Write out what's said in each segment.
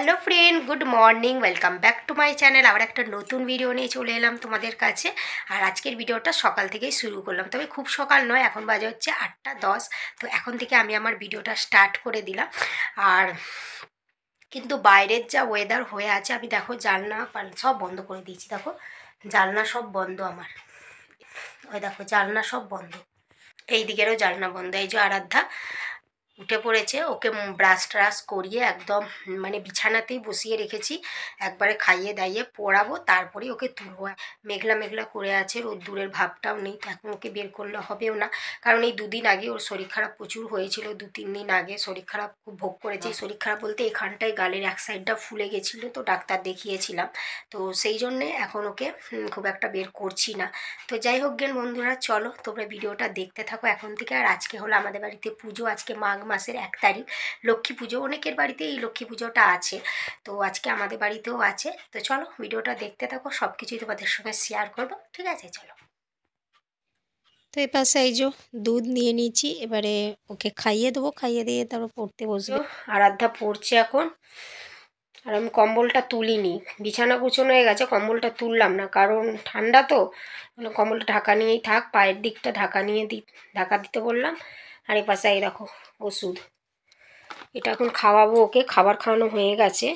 Hello friend, good morning, welcome back to my channel. আবার একটা নতুন ভিডিও নিয়ে চলে এলাম তোমাদের কাছে। আর আজকের ভিডিওটা সকাল থেকেই শুরু করলাম, তবে খুব সকাল নয়, এখন বাজে হচ্ছে 8টা 10। তো এখন থেকে আমি আমার ভিডিওটা স্টার্ট করে দিলাম। আর কিন্তু বাইরের যা ওয়েদার হয়ে আছে, আমি দেখো জানলা সব বন্ধ করে দিয়েছি। দেখো জানলা সব বন্ধ আমার, ওই দেখো জানলা সব বন্ধ, এই দিকেরও জানলা বন্ধ। এই যে আরাধ্যা উঠে পড়েছে, ওকে ব্রাশ ট্রাশ করিয়ে একদম মানে বিছানাতেই বসিয়ে রেখেছি। একবারে খাইয়ে দাইয়ে পড়াবো, তারপরেই ওকে তুলবো। মেঘলা মেঘলা করে আছে, রোদ্দুরের ভাবটাও নেই, তো এখন ওকে বের করলে হবেও না। কারণ এই দুদিন আগে ওর শরীর খারাপ প্রচুর হয়েছিল, 2-3 দিন আগে শরীর খারাপ খুব ভোগ করেছি। শরীর খারাপ বলতে এখানটায় গালের এক সাইডটা ফুলে গেছিলো, তো ডাক্তার দেখিয়েছিলাম। তো সেই জন্যে এখন ওকে খুব একটা বের করছি না। তো যাই হোক গেন বন্ধুরা, চলো তোমরা ভিডিওটা দেখতে থাকো এখন থেকে। আর আজকে হলো আমাদের বাড়িতে পুজো, আজকে মাঘ মাসের 1 তারিখ, লক্ষ্মী পুজো। অনেকের বাড়িতে এই লক্ষ্মী পুজোটা আছে, তো আজকে আমাদের বাড়িতেও আছে। তো চলো ভিডিওটা দেখতে থাকো, সব কিছুই তোমাদের সঙ্গে শেয়ার করবো, ঠিক আছে? চলো। তো এই পাশে এই যে দুধ নিয়ে নিয়েছি, এবারে ওকে খাইয়ে দেবো, খাইয়ে দিয়ে তারপর পড়তে বসবে। আরাধ্যা পড়ছে এখন। আর আমি কম্বলটা তুলিনি, বিছানা গুছানো হয়ে গেছে, কম্বলটা তুললাম না কারণ ঠান্ডা তো, কম্বলটা ঢাকা নিয়েই থাক, পায়ের দিকটা ঢাকা দিতে বললাম। আর এ পাশে এই দেখো ওষুধ, এটা এখন খাওয়াবো ওকে, খাবার খাওয়ানো হয়ে গেছে,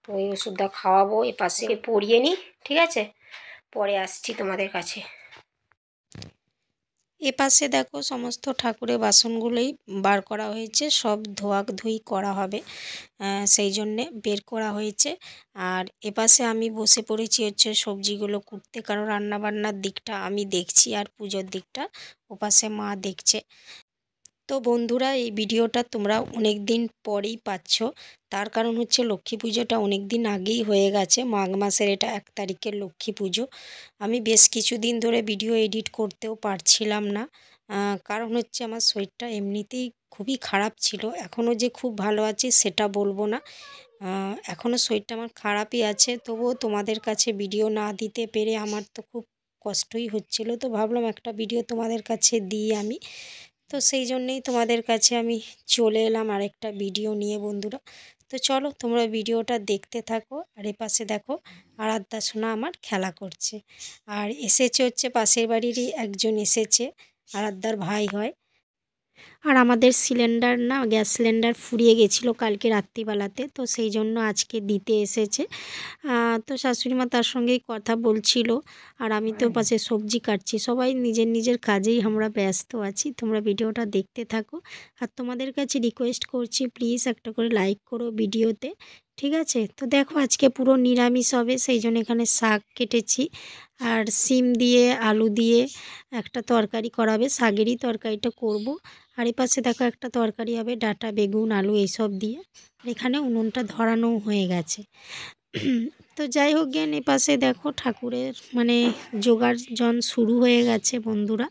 তো এই ওষুধটা খাওয়াবো। এ পাশে পরিয়ে নিই, ঠিক আছে? পরে আসছি তোমাদের কাছে। এ পাশে দেখো সমস্ত ঠাকুরের বাসনগুলোই বার করা হয়েছে, সব ধোয়াধুয়ি করা হবে, সেই জন্যে বের করা হয়েছে। আর এ পাশে আমি বসে পড়েছি হচ্ছে সবজিগুলো কুটতে, কারণ রান্নাবান্নার দিকটা আমি দেখছি আর পুজোর দিকটা ওপাশে মা দেখছে। তো বন্ধুরা, এই ভিডিওটা তোমরা অনেক দিন পরেই পাচ্ছ, তার কারণ হচ্ছে লক্ষ্মী পুজোটা অনেক দিন আগেই হয়ে গেছে। মাঘ মাসের এটা 1 তারিখের লক্ষ্মী পুজো। আমি বেশ কিছুদিন ধরে ভিডিও এডিট করতেও পারছিলাম না, কারণ হচ্ছে আমার শরীরটা এমনিতেই খুবই খারাপ ছিল। এখনও যে খুব ভালো আছি সেটা বলবো না, এখনও শরীরটা আমার খারাপই আছে। তবুও তোমাদের কাছে ভিডিও না দিতে পেরে আমার তো খুব কষ্টই হচ্ছিল, তো ভাবলাম একটা ভিডিও তোমাদের কাছে দিই আমি। তো সেই জন্যেই তোমাদের কাছে আমি চলে এলাম আরেকটা ভিডিও নিয়ে বন্ধুরা। তো চলো তোমরা ভিডিওটা দেখতে থাকো। আর এ পাশে দেখো আরাধ্যা সোনা আমার খেলা করছে। আর এসেছে হচ্ছে পাশের বাড়িরই একজন এসেছে, আরাধ্যার ভাই হয়। আর আমাদের সিলিন্ডার না, গ্যাস সিলিন্ডার ফুরিয়ে গেছিলো কালকে রাত্রিবেলাতে, তো সেই জন্য আজকে দিতে এসেছে। তো শাশুড়িমা তার সঙ্গেই কথা বলছিল, আর আমি তো পাশে সবজি কাটছি। সবাই নিজের নিজের কাজেই আমরা ব্যস্ত আছি। তোমরা ভিডিওটা দেখতে থাকো। আর তোমাদের কাছে রিকোয়েস্ট করছি, প্লিজ একটা করে লাইক করো ভিডিওতে, ঠিক আছে? তো দেখো আজকে পুরো নিরামিষ হবে, সেই জন্য এখানে শাক কেটেছি, আর সিম দিয়ে আলু দিয়ে একটা তরকারি করাবে, শাকেরই তরকারিটা করব। আর এই পাশে দেখো একটা তরকারি হবে ডাঁটা বেগুন আলু এইসব দিয়ে। আর এখানে উনুনটা ধরানো হয়ে গেছে। তো যাই হোক জ্ঞান, এ পাশে দেখো ঠাকুরের মানে যোগাড় শুরু হয়ে গেছে বন্ধুরা।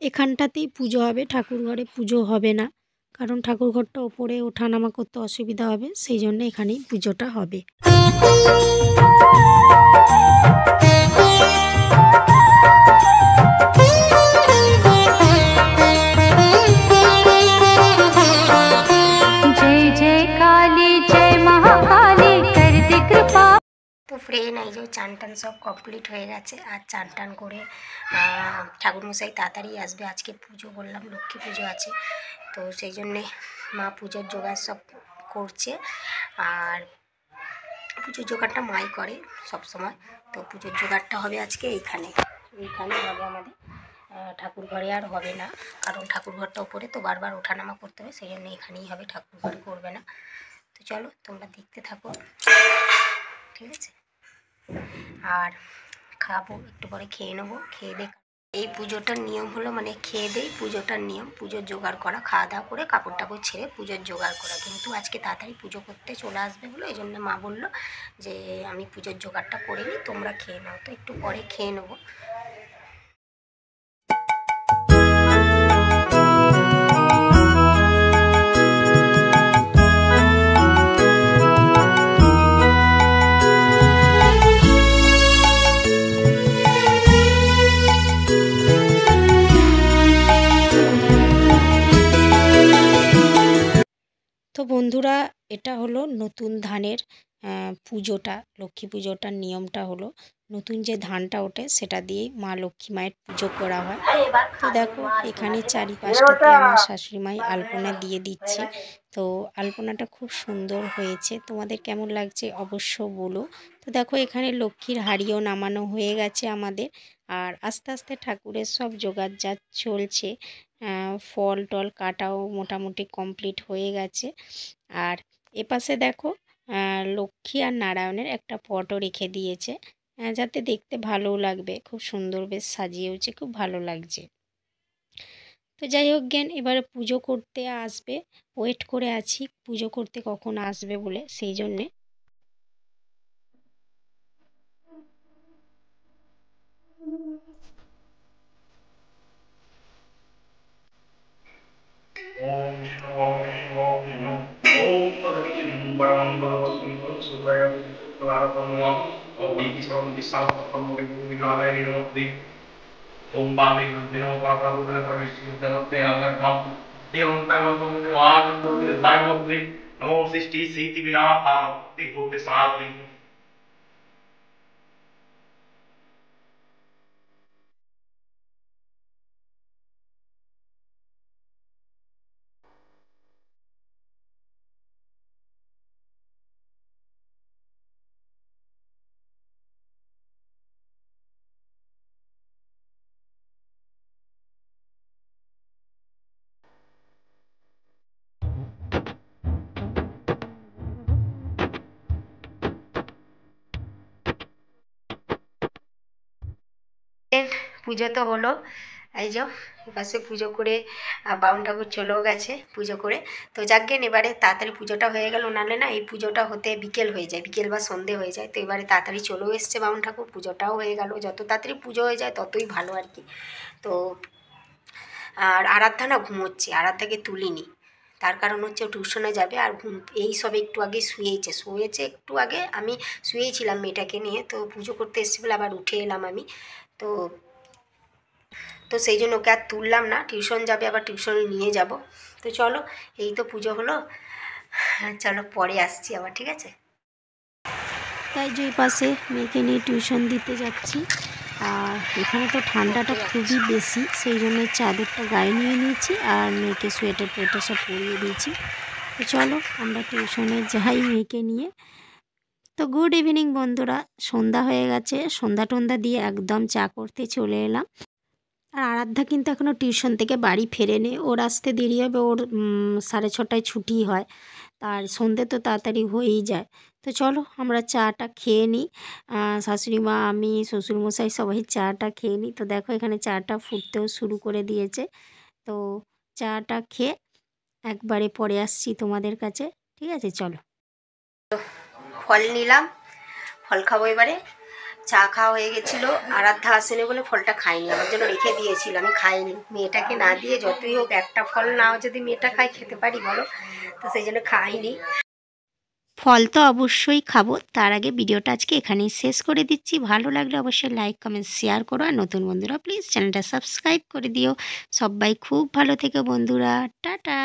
এখানটাতেই পুজো হবে, ঠাকুর ঘরে পুজো হবে না, কারণ ঠাকুর ঘরটা ওপরে ওঠানামা করতে অসুবিধা হবে, সেই জন্য এখানেই পুজোটা হবে। তো ফ্রেন্ড, এই যে চান টান সব কমপ্লিট হয়ে গেছে। আর চান টান করে ঠাকুরমশাই তাড়াতাড়ি আসবে, আজকে পুজো বললাম, লক্ষ্মী পুজো আছে, তো সেই জন্যে মা পুজোর জোগাড় সব করছে। আর পুজোর জোগাড়টা মাই করে সব সময়, তো পুজোর জোগাড়টা হবে আজকে এইখানে হবে আমাদের, ঠাকুর ঘরে আর হবে না, কারণ ঠাকুর ঘরটা ওপরে তো বারবার ওঠানামা করতে হবে, সেই জন্য এখানেই হবে, ঠাকুর ঘরে করবে না। তো চলো তোমরা দেখতে থাকো, ঠিক আছে? আর খাবো, একটু পরে খেয়ে নেবো, খেয়ে দিয়ে এই পুজোটার নিয়ম হলো মানে খেয়ে দেই, পুজোটার নিয়ম পুজোর জোগাড় করা, খাওয়া দাওয়া করে কাপড় টাপড় ছেড়ে পুজোর জোগাড় করা। কিন্তু আজকে তাড়াতাড়ি পুজো করতে চলে আসবে বলে এই জন্য মা বললো যে আমি পুজোর জোগাড়টা করে নিই, তোমরা খেয়ে নাও। তো একটু পরে খেয়ে নেবো। তো বন্ধুরা, এটা হলো নতুন ধানের পুজোটা, লক্ষ্মী পুজোটার নিয়মটা হলো নতুন যে ধানটা ওঠে সেটা দিয়েই মা লক্ষ্মী মায়ের পুজো করা হয়। তো দেখো এখানে চারিপাশটাতে আমার শাশুড়ি মাই আলপনা দিয়ে দিচ্ছে। তো আলপনাটা খুব সুন্দর হয়েছে, তোমাদের কেমন লাগছে অবশ্য বলো। তো দেখো এখানে লক্ষ্মীর হাড়িও নামানো হয়ে গেছে আমাদের, আর আস্তে আস্তে ঠাকুরের সব জোগাড়জাত চলছে। ফল টল কাটাও মোটামুটি কমপ্লিট হয়ে গেছে। আর এপাশে দেখো লক্ষ্মী আর নারায়ণের একটা ফটো রেখে দিয়েছে, যাতে দেখতে ভালোও লাগবে, খুব সুন্দর বেশ সাজিয়েওছে, খুব ভালো লাগছে। তো যাই হোক জ্ঞান এবারে পুজো করতে আসবে, ওয়েট করে আছি পুজো করতে কখন আসবে বলে, সেই জন্যে। Om Shivaya Shivaya Om Parvati Parambara Sudaya Paraparama Om Isam Disam Vinaya Noti Om Bami Vino Paraparama Parishudanote Agarham Devam Tamatum Anand Daimodri Namo Sisti Siti Vinaha Tikhote Sadri পুজো তো হলো, এই যে এপাশে পুজো করে বাউন ঠাকুর চলেও গেছে পুজো করে। তো যাকগেন এবারে তাড়াতাড়ি পুজোটা হয়ে গেল, নাহলে না এই পুজোটা হতে বিকেল হয়ে যায়, বিকেল বা সন্ধে হয়ে যায়। তো এবারে তাড়াতাড়ি চলেও এসছে বাউন ঠাকুর, পুজোটাও হয়ে গেল। যত তাড়াতাড়ি পুজো হয়ে যায় ততই ভালো আর কি। তো আর আরাধ্যা না ঘুমোচ্ছে, আরাধ্যাকে তুলিনি, তার কারণ হচ্ছে ও টিউশনে যাবে। আর ঘুম এই সবে একটু আগে শুয়েছে একটু আগে, আমি শুয়েই ছিলাম মেয়েটাকে নিয়ে। তো পুজো করতে এসেছি বলে আবার উঠে এলাম আমি। তো তো সেই জন্য ওকে আর তুললাম না, টিউশন যাবে, আবার টিউশনে নিয়ে যাব। তো চলো, এই তো পুজো হলো, চলো পরে আসছি আবার, ঠিক আছে। তাই যে পাশে মেয়েকে নিয়ে টিউশন দিতে যাচ্ছি। আর এখানে তো ঠান্ডাটা খুবই বেশি, সেই জন্য চাদরটা গায়ে নিয়ে নিয়েছি আর মেয়েকে সোয়েটার টোয়েটার সব পরিয়ে দিয়েছি। তো চলো আমরা টিউশনে যাই মেয়েকে নিয়ে। তো গুড ইভিনিং বন্ধুরা, সন্ধ্যা হয়ে গেছে, সন্ধ্যা টন্ধা দিয়ে একদম চা করতে চলে এলাম। আর আরাধ্যা কিন্তু এখনও টিউশন থেকে বাড়ি ফেরেনি, ওর আসতে দেরি হবে, ওর 6:30টায় ছুটি হয়। আর সন্ধে তো তাড়াতাড়ি হয়েই যায়। তো চলো আমরা চাটা খেয়ে নিই, শাশুড়ি মা আমি শ্বশুরমশাই সবাই চাটা খেয়ে নিই। তো দেখো এখানে চাটা ফুটতেও শুরু করে দিয়েছে। তো চাটা খেয়ে একবারে পরে আসছি তোমাদের কাছে, ঠিক আছে চলো। ফল নিলাম, ফল খাবো এবারে। চা খাওয়া হয়ে গেছিলো, আরাধ্যা আসেনি বলে ফলটা খাইনি, আমার জন্য রেখে দিয়েছিল, আমি খাইনি। মেয়েটাকে না দিয়ে যতই হোক একটা ফল নাও যদি মেয়েটা খায়, খেতে পারি বলো, তো সেই জন্য খাইনি। ফল তো অবশ্যই খাবো, তার আগে ভিডিওটা আজকে এখানেই শেষ করে দিচ্ছি। ভালো লাগলে অবশ্যই লাইক কমেন্ট শেয়ার করো, আর নতুন বন্ধুরা প্লিজ চ্যানেলটা সাবস্ক্রাইব করে দিও। সবাই খুব ভালো থেকো বন্ধুরা, টাটা।